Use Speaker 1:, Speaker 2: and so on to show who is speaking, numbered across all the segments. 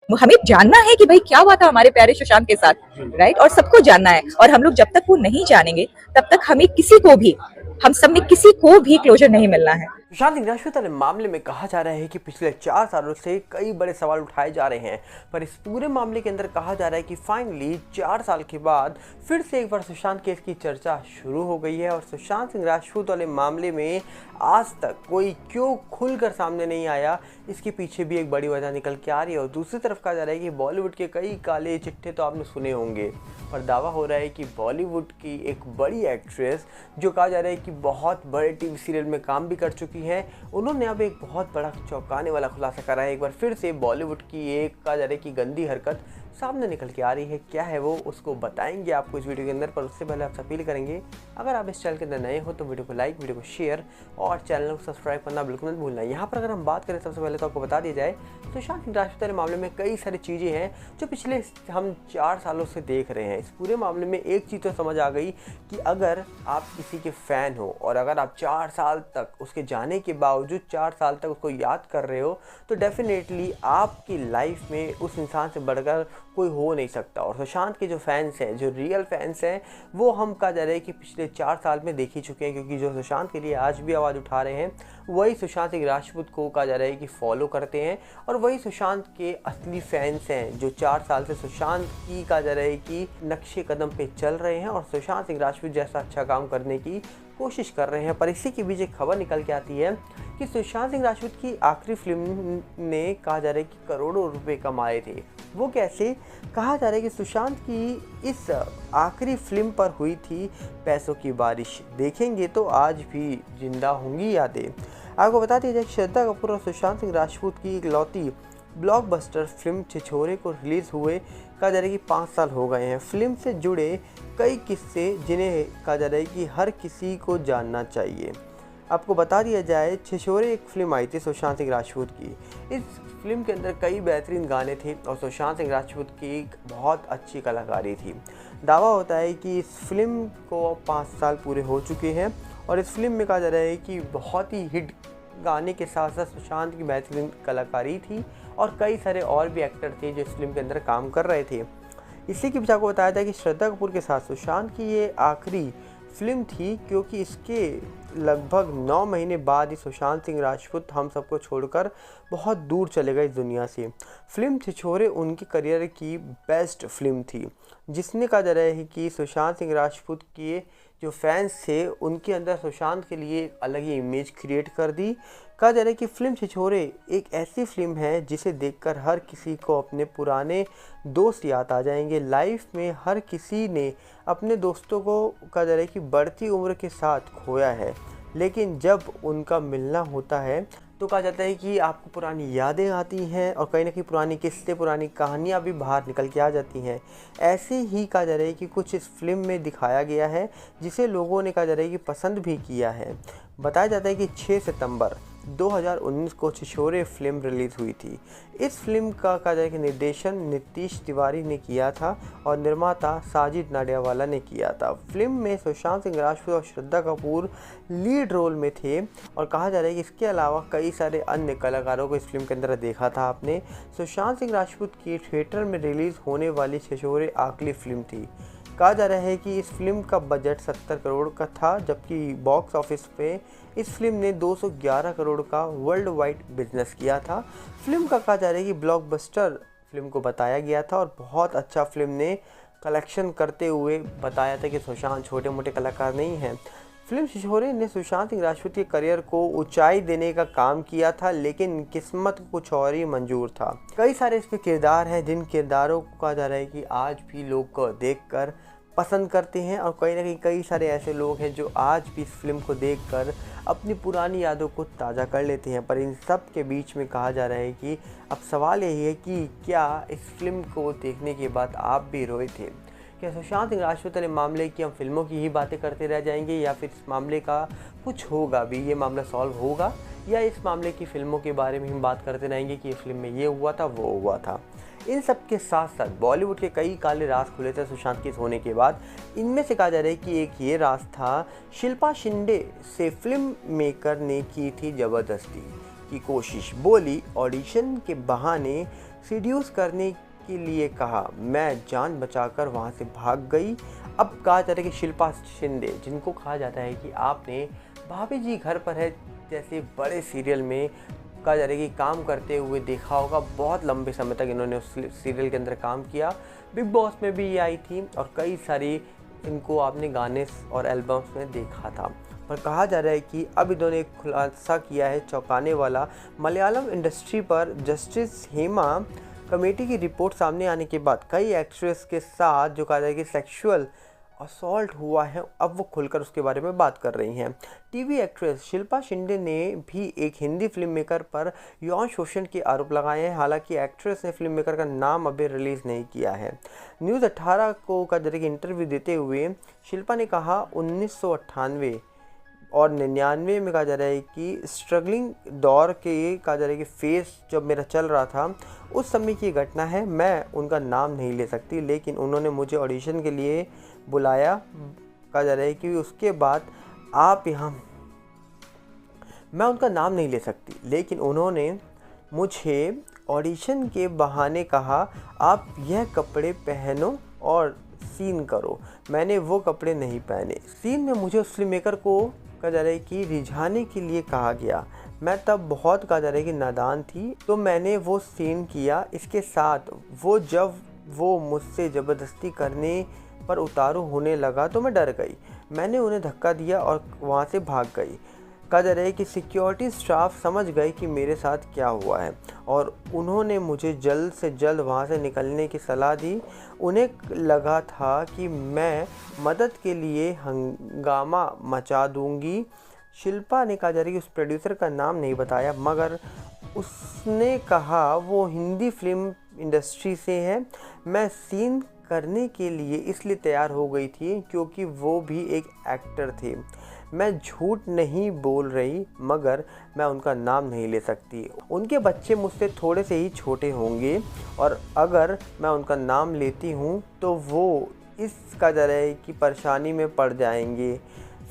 Speaker 1: हमें जानना है कि भाई क्या हुआ था हमारे प्यारे सुशांत के साथ, राइट। और सबको जानना है, और हम लोग जब तक वो नहीं जानेंगे तब तक हमें किसी को भी, हम सब में किसी को भी क्लोजर नहीं मिलना है।
Speaker 2: सुशांत सिंह राजपूत वाले मामले में कहा जा रहा है कि पिछले 4 सालों से कई बड़े सवाल उठाए जा रहे हैं, पर इस पूरे मामले के अंदर कहा जा रहा है कि फाइनली 4 साल के बाद फिर से एक बार सुशांत केस की चर्चा शुरू हो गई है। और सुशांत सिंह राजपूत वाले मामले में आज तक कोई क्यों खुलकर सामने नहीं आया, इसके पीछे भी एक बड़ी वजह निकल के आ रही है। और दूसरी तरफ कहा जा रहा है कि बॉलीवुड के कई काले चिट्ठे तो आपने सुने होंगे, पर दावा हो रहा है कि बॉलीवुड की एक बड़ी एक्ट्रेस जो कहा जा रहा है कि बहुत बड़े टीवी सीरियल में काम भी कर चुकी हैं, उन्होंने अब एक बहुत बड़ा चौंकाने वाला खुलासा करा है। एक बार फिर से बॉलीवुड की एक कहा जा रहा है कि गंदी हरकत सामने निकल के आ रही है। क्या है वो, उसको बताएंगे आपको इस वीडियो के अंदर। पर उससे पहले आपसे अपील करेंगे, अगर आप इस चैनल के अंदर नए हो तो वीडियो को लाइक, वीडियो को शेयर और चैनल को सब्सक्राइब करना बिल्कुल मत भूलना। यहाँ पर अगर हम बात करें सबसे पहले तो आपको बता दिया जाए, सुशांत सिंह राजपूत के मामले में कई सारी चीज़ें हैं जो पिछले हम 4 सालों से देख रहे हैं। इस पूरे मामले में एक चीज़ तो समझ आ गई कि अगर आप किसी के फ़ैन हो और अगर आप 4 साल तक उसके जाने के बावजूद 4 साल तक उसको याद कर रहे हो, तो डेफिनेटली आपकी लाइफ में उस इंसान से बढ़कर कोई हो नहीं सकता। और सुशांत के जो फैंस हैं, जो रियल फैंस हैं, वो हम कहा जा रहा है कि पिछले 4 साल में देख ही चुके हैं, क्योंकि जो सुशांत के लिए आज भी आवाज़ उठा रहे हैं वही सुशांत सिंह राजपूत को कहा जा रहा है कि फॉलो करते हैं। और वही सुशांत के असली फैंस हैं जो 4 साल से सुशांत की कहा जा रहा है कि नक्शे कदम पे चल रहे हैं और सुशांत सिंह राजपूत जैसा अच्छा काम करने की कोशिश कर रहे हैं। पर इसी के बीच एक खबर निकल के आती है कि सुशांत सिंह राजपूत की आखिरी फिल्म ने कहा जा रहा है कि करोड़ों रुपए कमाए थे। वो कैसे? कहा जा रहा है कि सुशांत की इस आखिरी फिल्म पर हुई थी पैसों की बारिश। देखेंगे तो आज भी जिंदा होंगी यादें। आपको बता दिया जाए, श्रद्धा कपूर और सुशांत सिंह राजपूत की इकलौती ब्लॉकबस्टर फिल्म छिछोरे को रिलीज़ हुए कहा जा रहा है कि 5 साल हो गए हैं। फिल्म से जुड़े कई किस्से जिन्हें कहा जा रहा है कि हर किसी को जानना चाहिए। आपको बता दिया जाए, छिछोरे एक फिल्म आई थी सुशांत सिंह राजपूत की। इस फिल्म के अंदर कई बेहतरीन गाने थे और सुशांत सिंह राजपूत की एक बहुत अच्छी कलाकारी थी। दावा होता है कि इस फिल्म को 5 साल पूरे हो चुके हैं और इस फिल्म में कहा जा रहा है कि बहुत ही हिट गाने के साथ साथ सुशांत की बेहतरीन कलाकारी थी और कई सारे और भी एक्टर थे जो इस फिल्म के अंदर काम कर रहे थे। इसी के पीछे आपको बताया था कि श्रद्धा कपूर के साथ सुशांत की ये आखिरी फिल्म थी, क्योंकि इसके लगभग 9 महीने बाद ही सुशांत सिंह राजपूत हम सबको छोड़कर बहुत दूर चले गए इस दुनिया से। फिल्म छिछोरे उनके करियर की बेस्ट फिल्म थी, जिसने कहा जा रहा है कि सुशांत सिंह राजपूत के जो फैंस थे उनके अंदर सुशांत के लिए एक अलग ही इमेज क्रिएट कर दी। कहा जा रहा है कि फिल्म छिछोरे एक ऐसी फिल्म है जिसे देखकर हर किसी को अपने पुराने दोस्त याद आ जाएंगे। लाइफ में हर किसी ने अपने दोस्तों को कहा जा रहा है कि बढ़ती उम्र के साथ खोया है, लेकिन जब उनका मिलना होता है तो कहा जाता है कि आपको पुरानी यादें आती हैं और कहीं ना कहीं पुरानी किस्से, पुरानी कहानियाँ भी बाहर निकल के आ जाती हैं। ऐसे ही कहा जा रहा है कि कुछ इस फिल्म में दिखाया गया है जिसे लोगों ने कहा जा रहा है कि पसंद भी किया है। बताया जाता है कि 6 सितंबर 2019 को छिछोरे फिल्म रिलीज़ हुई थी। इस फिल्म का कहा जाए कि निर्देशन नीतीश तिवारी ने किया था और निर्माता साजिद नाडियावाला ने किया था। फिल्म में सुशांत सिंह राजपूत और श्रद्धा कपूर लीड रोल में थे और कहा जा रहा है कि इसके अलावा कई सारे अन्य कलाकारों को इस फिल्म के अंदर देखा था आपने। सुशांत सिंह राजपूत की थिएटर में रिलीज़ होने वाली छिछोरे आखिरी फिल्म थी। कहा जा रहा है कि इस फिल्म का बजट 70 करोड़ का था, जबकि बॉक्स ऑफिस पे इस फिल्म ने 211 करोड़ का वर्ल्ड वाइड बिजनेस किया था। फिल्म का कहा जा रहा है कि ब्लॉकबस्टर फिल्म को बताया गया था और बहुत अच्छा फिल्म ने कलेक्शन करते हुए बताया था कि सुशांत छोटे मोटे कलाकार नहीं हैं। फिल्म छिछोरे ने सुशांत सिंह राजपूत के करियर को ऊंचाई देने का काम किया था, लेकिन किस्मत कुछ और ही मंजूर था। कई सारे इसमें किरदार हैं जिन किरदारों को कहा जा रहा है कि आज भी लोग को देखकर पसंद करते हैं और कहीं ना कहीं कई सारे ऐसे लोग हैं जो आज भी इस फिल्म को देखकर अपनी पुरानी यादों को ताज़ा कर लेते हैं। पर इन सब के बीच में कहा जा रहा है कि अब सवाल यही है कि क्या इस फिल्म को देखने के बाद आप भी रोए थे? क्या सुशांत सिंह राजपूत वाले मामले की हम फिल्मों की ही बातें करते रह जाएंगे, या फिर इस मामले का कुछ होगा भी, ये मामला सॉल्व होगा, या इस मामले की फिल्मों के बारे में हम बात करते रहेंगे कि इस फिल्म में ये हुआ था, वो हुआ था? इन सब के साथ साथ बॉलीवुड के कई काले राज खुले थे सुशांत केस होने के बाद। इनमें से कहा जा रहा है कि एक ये राज था, शिल्पा शिंदे से फिल्म मेकर ने की थी ज़बरदस्ती, की कोशिश, बोली ऑडिशन के बहाने सीड्यूस करने के लिए कहा, मैं जान बचाकर वहां से भाग गई। अब कहा जाता है कि शिल्पा शिंदे, जिनको कहा जाता है कि आपने भाभी जी घर पर है जैसे बड़े सीरियल में कहा जा रहा है कि काम करते हुए देखा होगा, बहुत लंबे समय तक इन्होंने उस सीरियल के अंदर काम किया। बिग बॉस में भी ये आई थी और कई सारी इनको आपने गाने और एल्बम्स में देखा था। पर कहा जा रहा है कि अब इन्होंने एक खुलासा किया है चौंकाने वाला। मलयालम इंडस्ट्री पर जस्टिस हेमा कमेटी की रिपोर्ट सामने आने के बाद कई एक्ट्रेस के साथ जो कहा जाए कि सेक्सुअल असॉल्ट हुआ है, अब वो खुलकर उसके बारे में बात कर रही हैं। टीवी एक्ट्रेस शिल्पा शिंदे ने भी एक हिंदी फिल्म मेकर पर यौन शोषण के आरोप लगाए हैं। हालांकि एक्ट्रेस ने फिल्म मेकर का नाम अभी रिलीज़ नहीं किया है। न्यूज़ 18 को का जरिए इंटरव्यू देते हुए शिल्पा ने कहा, 1998 और 99 में कहा जा रहा है कि स्ट्रगलिंग दौर के कहा जा रहा है कि फेस जब मेरा चल रहा था उस समय की घटना है। मैं उनका नाम नहीं ले सकती, लेकिन उन्होंने मुझे ऑडिशन के लिए बुलाया। कहा जा रहा है कि उसके बाद आप यहाँ, मैं उनका नाम नहीं ले सकती, लेकिन उन्होंने मुझे ऑडिशन के बहाने कहा, आप यह कपड़े पहनो और सीन करो। मैंने वो कपड़े नहीं पहने। सीन में मुझे उस फिल्म मेकर को कहा जा रहा है कि रिझाने के लिए कहा गया। मैं तब बहुत कहा जा रहा है कि नादान थी, तो मैंने वो सीन किया। इसके साथ वो जब वो मुझसे ज़बरदस्ती करने पर उतारू होने लगा तो मैं डर गई। मैंने उन्हें धक्का दिया और वहाँ से भाग गई। कहा जा रहा है कि सिक्योरिटी स्टाफ समझ गए कि मेरे साथ क्या हुआ है और उन्होंने मुझे जल्द से जल्द वहाँ से निकलने की सलाह दी। उन्हें लगा था कि मैं मदद के लिए हंगामा मचा दूंगी। शिल्पा ने कहा जा रहा है कि उस प्रोड्यूसर का नाम नहीं बताया, मगर उसने कहा वो हिंदी फिल्म इंडस्ट्री से है। मैं सीन करने के लिए इसलिए तैयार हो गई थी क्योंकि वो भी एक एक्टर थे। मैं झूठ नहीं बोल रही, मगर मैं उनका नाम नहीं ले सकती। उनके बच्चे मुझसे थोड़े से ही छोटे होंगे और अगर मैं उनका नाम लेती हूँ तो वो इसका जा रहा है कि परेशानी में पड़ जाएंगे।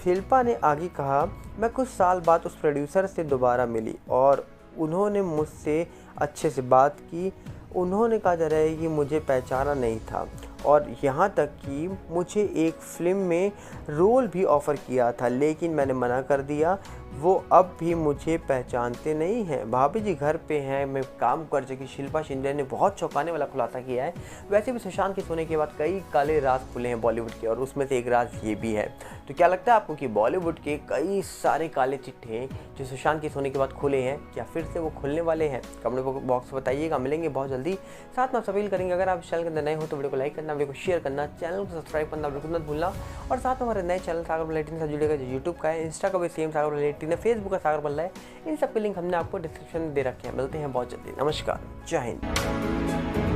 Speaker 2: शिल्पा ने आगे कहा, मैं कुछ साल बाद उस प्रोड्यूसर से दोबारा मिली और उन्होंने मुझसे अच्छे से बात की। उन्होंने कहा जा रहा है कि मुझे पहचाना नहीं था और यहाँ तक कि मुझे एक फ़िल्म में रोल भी ऑफ़र किया था, लेकिन मैंने मना कर दिया। वो अब भी मुझे पहचानते नहीं हैं। भाभी जी घर पे हैं, मैं काम कर चुकी। शिल्पा शिंदे ने बहुत चौंकाने वाला खुलासा किया है। वैसे भी सुशांत के सोने के बाद कई काले राज खुले हैं बॉलीवुड के, और उसमें से एक राज ये भी है। तो क्या लगता है आपको कि बॉलीवुड के कई सारे काले चिट्ठे जो सुशांत के सोने के बाद खुले हैं, क्या फिर से वो खुलने वाले हैं? कमेंट बॉक्स में बताइएगा। मिलेंगे बहुत जल्दी। साथ में आप अपील करेंगे, अगर आप इस चैनल के अंदर नए हो तो वीडियो को लाइक करना, वीडियो को शेयर करना, चैनल को सब्सक्राइब करना बिल्कुल मत भूलना। और साथ में हमारे नए चैनल सागर बल्ला 18 से जुड़ेगा, जो यूट्यूब का है, इंस्टा का भी सेम सागर बल्ला 18 है, फेसबुक का सागर बल्ला है। इन सब के लिंक हमने आपको डिस्क्रिप्शन में दे रखे हैं। मिलते हैं बहुत जल्दी। नमस्कार, जय हिंद।